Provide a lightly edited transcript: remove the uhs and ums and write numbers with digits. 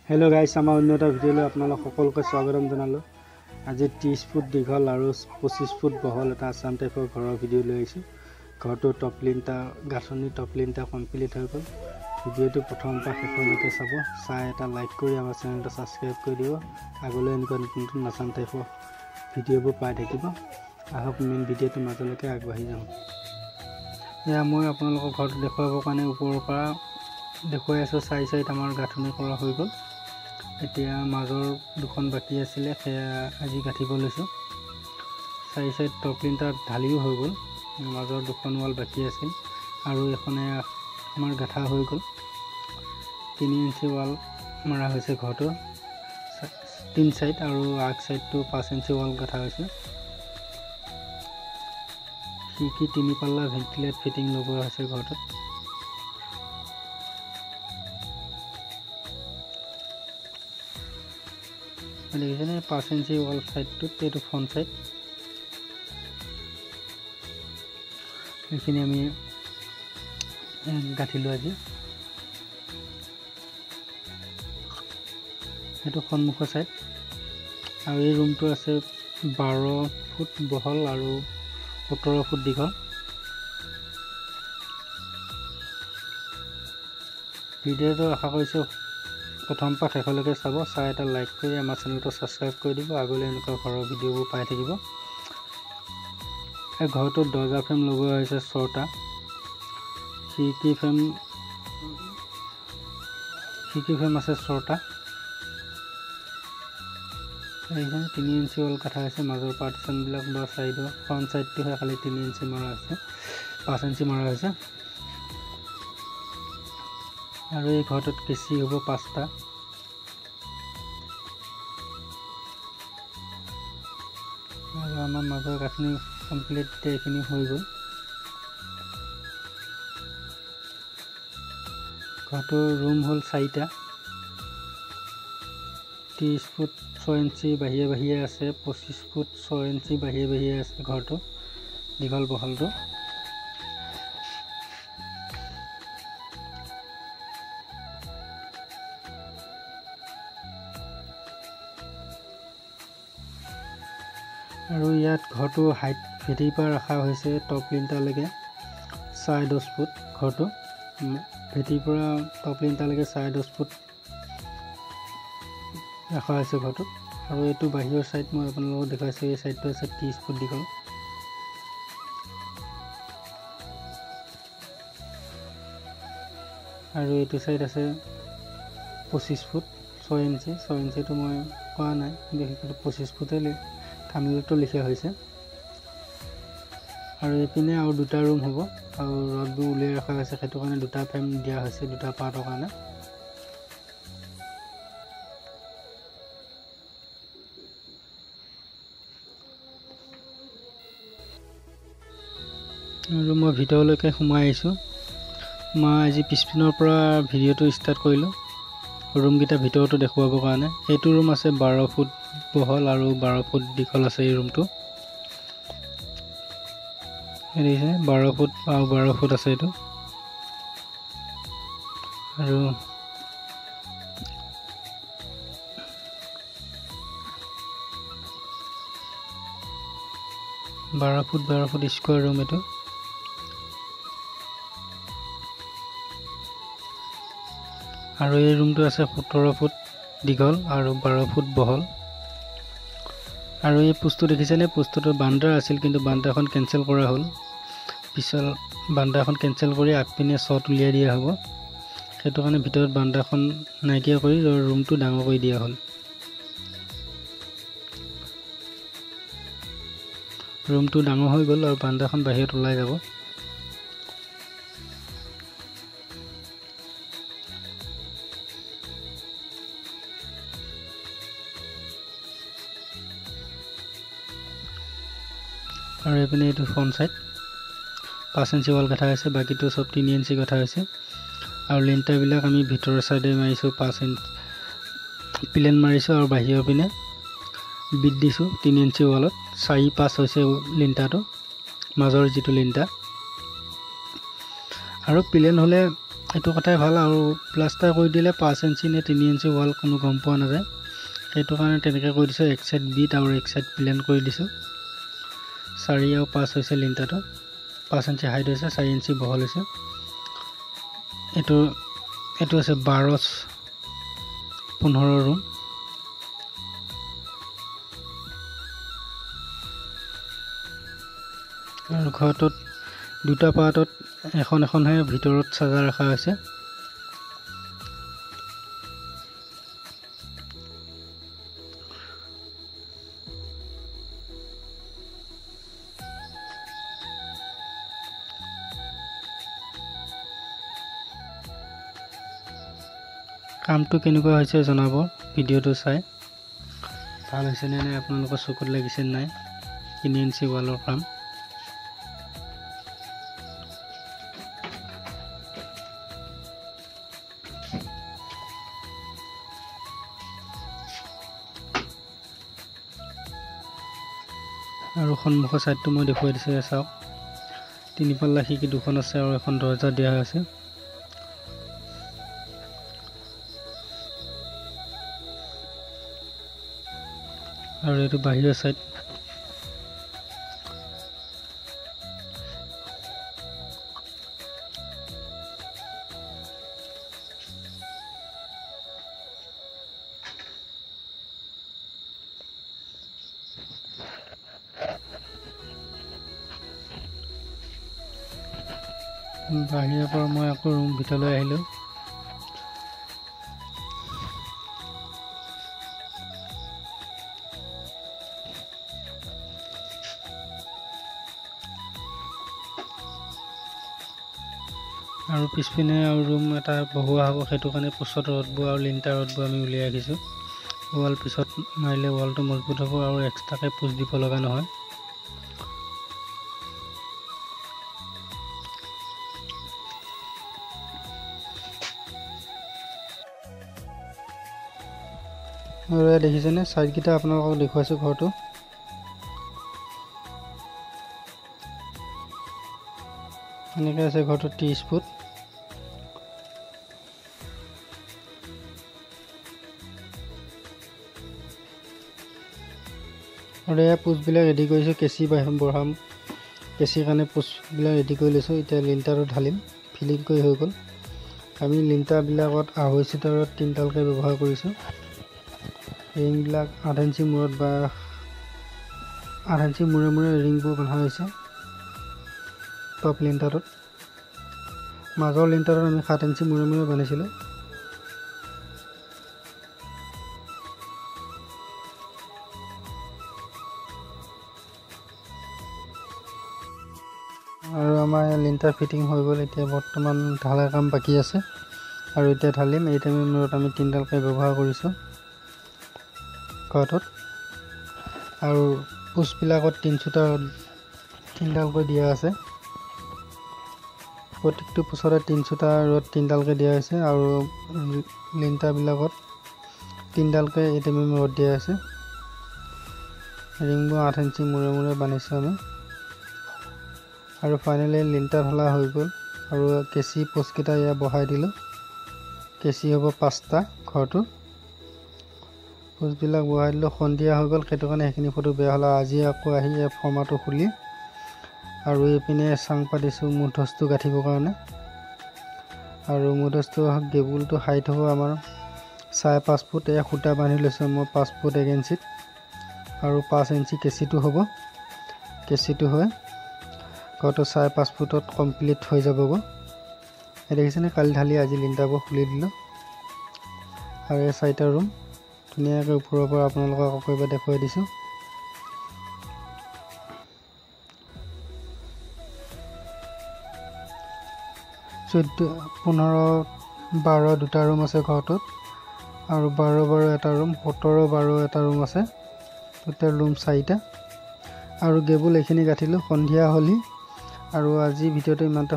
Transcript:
Hello guys आमार अन्य এটা ভিডিওলৈ আপোনালোক সকলোকে স্বাগতম জনালো। আজি 30 ফুট দীঘল আৰু 25 ফুট বহল এটা আসাম টাইপৰ ঘৰৰ ভিডিও লৈ আহিছো। ঘৰটো টপ লিনটা গাঠনি টপ লিনটা কমপ্লিট হৈ গ'ল। ভিডিওটো প্ৰথম পৰা শেষলৈকে চাব, চাই এটা লাইক কৰি আমাৰ চেনেলটো সাবস্ক্ৰাইব কৰি দিব। আগলৈ এনেকুৱা নতুন আসাম টাইপৰ ভিডিওবোৰ পাই থাকিব। আহক মেইন ভিডিওটো মাজলৈকে আগবাঢ়ি যাওঁ। এয়া মই আপোনালোকৰ ঘৰটো দেখুৱাবৰ কাৰণে ওপৰৰ পৰা দেখুৱাই আছো। চাইড আমাৰ গাঠনি কৰা হৈ গ'ল। এতিয়া মাজৰ দুখন বাকি আছিলে, সেয়া আজি গাঠিব লৈছো। চাইড টপ লিনটা ঢালিও হৈ গ'ল, মাজৰ দুখন ওয়াল বাকি আছিল আৰু এখনে আমাৰ গাঠা হৈ গ'ল। 3 ইঞ্চি ওয়াল মাৰা হৈছে ঘৰটো, 3 সাইড আৰু আগ সাইডটো 5 ইঞ্চি ওয়াল গাঠা হৈছে। খিৰিকী 3 পাল্লা ভেন্টিলেট ফিটিং লগোৱা হৈছে ঘৰটোত। দেখিছেনে 5 ইঞ্চি ওয়াল সাইডটোত এইটো ফ্ৰন্ট সাইড। এইখিনি আমি গাঠিলো আজি। এইটো সন্মুখৰ সাইড আৰু এই ৰুমটো আছে 12 ফুট বহল আৰু 17 ফুট দীঘল। ভিডিওটো আশা কৰিছো প্ৰথম পৰা শেষলৈকে চাব, চাই এটা লাইক কৰি আমাৰ চেনেলটো সাবস্ক্ৰাইব কৰি দিব। আগলৈ এনেকুৱা ঘৰৰ ভিডিওবোৰ পাই থাকিব। এই ঘৰটোত দৰ্জা ফ্ৰেম লগোৱা হৈছে 6টা, খিৰিকী ফ্ৰেম আছে 6টা। এইখানে 3 ইঞ্চি ওয়াল কাটা হৈছে। মাজৰ পাৰ্টিশনবিলাক বা সাইডৰ ফ্ৰন্ট সাইডটোহে খালি 3 ইঞ্চি মাৰা হৈছে, 5 ইঞ্চি মাৰা হৈছে। আৰু এই ঘৰটোত কেঁচি হ'ব 5টা। আৰু আমাৰ মাজৰ গাঁথনি কমপ্লিট এইখিনি হৈ গ'ল। ঘৰটোৰ ৰুম হ'ল 4টা, 30 ফুট 6 ইঞ্চি বাহিৰে আছে, 25 ফুট 6 ইঞ্চি বাহিৰে আছে ঘৰটো দীঘল বহলটো। আৰু ইয়াত ঘৰটো হাইট ভেটিৰ পৰা ৰখা হৈছে টপ লিনটালৈকে 10.5 ফুট। ঘৰটো ভেটিৰ পৰা টপ লিনটালৈকে 10.5 ফুট ৰখা হৈছে ঘৰটোত। আৰু এইটো বাহিৰৰ সাইড মই আপোনালোকক দেখাইছো। এই সাইডটো আছে 30 ফুট দীঘল। আৰু এইটো সাইড আছে 25 ফুট 6 ইঞ্চি। 6 ইঞ্চিটো মই কোৱা নাই, কিন্তু 25 ফুটে থাম্বনেইলতো লিখা হৈছে। আৰু এইপিনে আৰু 2টা ৰুম হ'ব আৰু ৰডবোৰ উলিয়াই ৰখা হৈছে, সেইটো কাৰণে 2টা ফ্ৰেম দিয়া হৈছে 2টা পাৰ্টৰ কাৰণে। আৰু মই ভিতৰলৈকে সোমাই আহিছোঁ। মই আজি পিছপিনৰ পৰা ভিডিঅ'টো ষ্টাৰ্ট কৰিলোঁ ৰুমকেইটা ভিতৰতো দেখুৱাবৰ কাৰণে। এইটো ৰুম আছে 12 ফুট বহল আৰু 12 ফুট দীঘল আছে এই ৰুমটো। দেখিছে 12 ফুট আৰু 12 ফুট আছে এইটো। আৰু বাৰ ফুট স্কোৱাৰ ৰুম এইটো। আৰু এই ৰুমটো আছে 17 ফুট দীঘল আৰু 12 ফুট বহল। আৰু এই পোষ্টটো দেখিছেনে, পোষ্টটো বান্দাৰ আছিল কিন্তু বান্দাখন কেনচেল কৰা হ'ল। পিছল বান্দাখন কেনচেল কৰি আগপিনে শ্বট উলিয়াই দিয়া হ'ব। সেইটো কাৰণে ভিতৰত বান্দাখন নাইকিয়া কৰি ৰুমটো ডাঙৰ কৰি দিয়া হ'ল। ৰুমটো ডাঙৰ হৈ গ'ল আৰু বান্দাখন বাহিৰত ওলাই যাব। আৰু এইপিনে এইটো ফ্ৰন্ট সাইড 5 ইঞ্চি ওয়াল গাঠা হৈছে, বাকীটো সব 3 ইঞ্চি গাঠা হৈছে। আৰু লিণ্টাৰবিলাক আমি ভিতৰৰ সাইডে মাৰিছোঁ 5 ইঞ্চি প্লেন মাৰিছোঁ আৰু বাহিৰৰ পিনে বিট দিছোঁ 3 ইঞ্চি ওয়ালত। 4-5 হৈছে লিণ্টাৰটো, মাজৰ যিটো লিণ্টাৰ। আৰু প্লেন হ'লে এইটো কথাই ভাল আৰু প্লাষ্টাৰ কৰি দিলে 5 ইঞ্চি নে 3 ইঞ্চি ৱাল কোনো গম পোৱা নাযায় সেইটো কাৰণে তেনেকৈ কৰি দিছোঁ এক সাইড বিট আৰু এক সাইড প্লেন কৰি দিছোঁ 4 আৰু 5 হৈছে লিণ্টাৰটো 5 ইঞ্চি হাইট হৈছে 4 ইঞ্চি বহল হৈছে এইটো আছে 12-15 ৰুম আৰু ঘৰটোত দুটা পাৰ্টত এখনহে ভিতৰত সজা ৰখা হৈছে কামটো কেনেকুৱা হৈছে জনাব ভিডিঅ'টো চাই ভাল হৈছে নে নাই আপোনালোকৰ চকুত লাগিছে নাই 3 ইঞ্চি ৱালৰ কাম আৰু সন্মুখৰ সাইডটো মই দেখুৱাই দিছোঁ চাওক 3 পাল্লা খিৰিকী দুখন আছে আৰু এখন দৰজা দিয়া হৈছে আৰু এইটো বাহিৰৰ সাইড বাহিৰৰ পৰা মই আকৌ ৰুম ভিতৰলৈ আহিলোঁ আৰু পিছপিনে আৰু ৰুম এটা বহুৱা হ'ব সেইটো কাৰণে পোছত ৰডবোৰ আৰু লিণ্টাৰ ৰডবোৰ আমি উলিয়াই ৰাখিছোঁ ৱাল পিছত মাৰিলে ৱালটো মজবুত হ'ব আৰু এক্সট্ৰাকৈ পোষ্ট দিব লগা নহয় আৰু দেখিছেনে সাইডকেইটা আপোনালোকক দেখুৱাইছোঁ ঘৰটো এনেকৈ আছে ঘৰটো 30 ফুট আৰু এয়া পোষ্টবিলাক ৰেডি কৰিছোঁ কেঁচি বঢ়াম কেঁচিৰ কাৰণে পোষ্টবিলাক ৰেডি কৰি লৈছোঁ এতিয়া লিণ্টাৰটো ঢালিম ফিলিং কৰি হৈ গ'ল আমি লিণ্টাৰবিলাকত 2.5 চিটাৰত 3ডালকৈ ব্যৱহাৰ কৰিছোঁ ৰিংবিলাক 8 ইঞ্চি মূৰত বা 8 ইঞ্চি মূৰে মূৰে ৰিংবোৰ বন্ধা হৈছে টপ লিণ্টাৰত মাজৰ লিণ্টাৰত আমি 7 ইঞ্চি মূৰে মূৰে বান্ধিছিলোঁ আৰু আমাৰ লিণ্টাৰ ফিটিং হৈ গ'ল এতিয়া বৰ্তমান ঢালাই কাম বাকী আছে আৰু এতিয়া ঢালিম এই টাইমৰ মূৰত আমি 3ডালকৈ ব্যৱহাৰ কৰিছোঁ ঘৰটোত আৰু পোষ্টবিলাকত 3ডালকৈ দিয়া আছে প্ৰত্যেকটো পোষ্টতে 3 ৰড 3ডালকৈ দিয়া হৈছে আৰু লিণ্টাৰবিলাকত 3ডালকৈ এই টাইমৰ ৰড দিয়া আছে ৰিংবোৰ 8 ইঞ্চি মূৰে মূৰে বান্ধিছোঁ আমি আৰু ফাইনেলি লিণ্টাৰ ঢলা হৈ গ'ল আৰু কেঁচি পোষ্টকেইটা ইয়াত বহাই দিলোঁ কেঁচি হ'ব 5টা ঘৰটো পোষ্টবিলাক বহাই দিলোঁ সন্ধিয়া হৈ গ'ল সেইটো কাৰণে সেইখিনি ফটো বেয়া হ'ল আজি আকৌ আহি এই ফৰ্মাটো খুলি আৰু এইপিনে চাং পাতিছোঁ মুধচটো গাঁঠিবৰ কাৰণে আৰু মুধচটো গেবুলটো হাইট হ'ব আমাৰ 5.5 ফুট এয়া সূতা বান্ধি লৈছোঁ মই 5 ফুট 1 ইঞ্চিত আৰু 5 ইঞ্চি কেঁচিটো হ'ব কেঁচিটো হয় ঘৰটো 5.5 ফুটত কমপ্লিট হৈ যাবগৈ এই দেখিছেনে কালি ঢালি আজি লিণ্টাৰবোৰ খুলি দিলোঁ আৰু এই 4টা ৰুম ধুনীয়াকৈ ওপৰৰ পৰা আপোনালোকক আকৌ এবাৰ দেখুৱাই দিছোঁ 15-12 দুটা ৰুম আছে ঘৰটোত আৰু 12-12 এটা ৰুম 17-12 এটা ৰুম আছে টোটেল ৰুম 4টা আৰু গেবুল এইখিনি গাঁঠিলোঁ সন্ধিয়া হ'লি আৰু আজি ভিডিঅ'টো ইমানতে